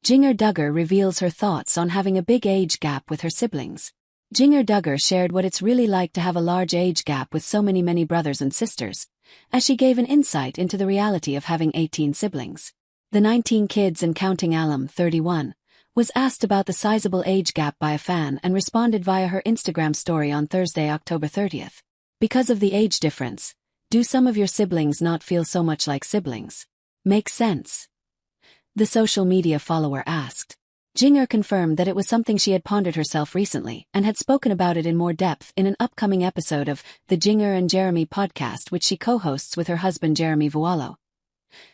Jinger Duggar reveals her thoughts on having a big age gap with her siblings. Jinger Duggar shared what it's really like to have a large age gap with so many brothers and sisters, as she gave an insight into the reality of having 18 siblings. The 19 kids and counting alum, 31, was asked about the sizable age gap by a fan and responded via her Instagram story on Thursday, October 30th. Because of the age difference, do some of your siblings not feel so much like siblings? Makes sense? The social media follower asked. Jinger confirmed that it was something she had pondered herself recently and had spoken about it in more depth in an upcoming episode of the Jinger and Jeremy podcast, which she co-hosts with her husband Jeremy Vuolo.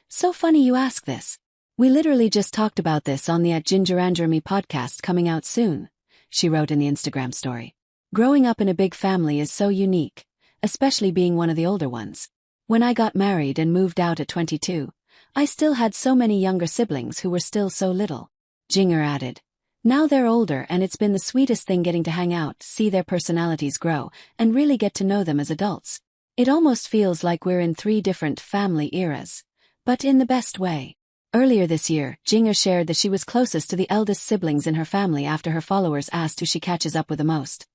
So funny you ask this. We literally just talked about this on the Jinger and Jeremy podcast coming out soon, she wrote in the Instagram story. Growing up in a big family is so unique, especially being one of the older ones. When I got married and moved out at 22, I still had so many younger siblings who were still so little. Jinger added, now they're older and it's been the sweetest thing getting to hang out, see their personalities grow, and really get to know them as adults. It almost feels like we're in 3 different family eras, but in the best way. Earlier this year, Jinger shared that she was closest to the eldest siblings in her family after her followers asked who she catches up with the most.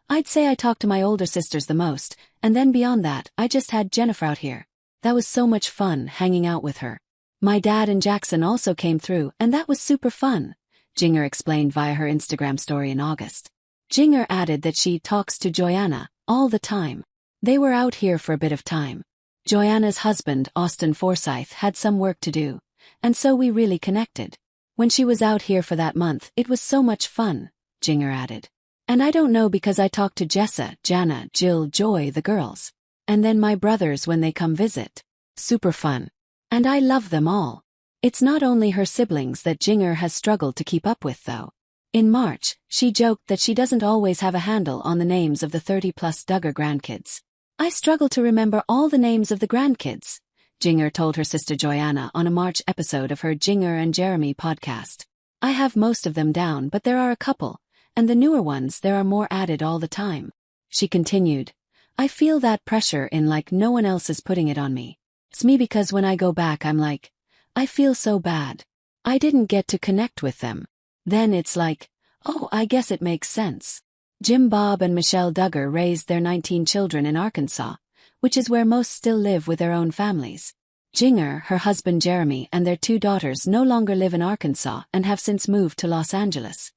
I'd say I talk to my older sisters the most, and then beyond that, I just had Jennifer out here. That was so much fun hanging out with her. My dad and Jackson also came through, and that was super fun, Jinger explained via her Instagram story in August. Jinger added that she talks to Joanna all the time. They were out here for a bit of time. Joanna's husband, Austin Forsyth, had some work to do, and so we really connected. When she was out here for that month, it was so much fun, Jinger added. And I don't know because I talk to Jessa, Jana, Jill, Joy, the girls. And then my brothers when they come visit. Super fun. And I love them all. It's not only her siblings that Jinger has struggled to keep up with though. In March, she joked that she doesn't always have a handle on the names of the 30-plus Duggar grandkids. I struggle to remember all the names of the grandkids, Jinger told her sister Joanna on a March episode of her Jinger and Jeremy podcast. I have most of them down, but there are a couple, and the newer ones there are more added all the time. She continued, I feel that pressure in like no one else is putting it on me. It's me because when I go back I'm like, I feel so bad. I didn't get to connect with them. Then it's like, oh, I guess it makes sense. Jim Bob and Michelle Duggar raised their 19 children in Arkansas, which is where most still live with their own families. Jinger, her husband Jeremy, and their 2 daughters no longer live in Arkansas and have since moved to Los Angeles.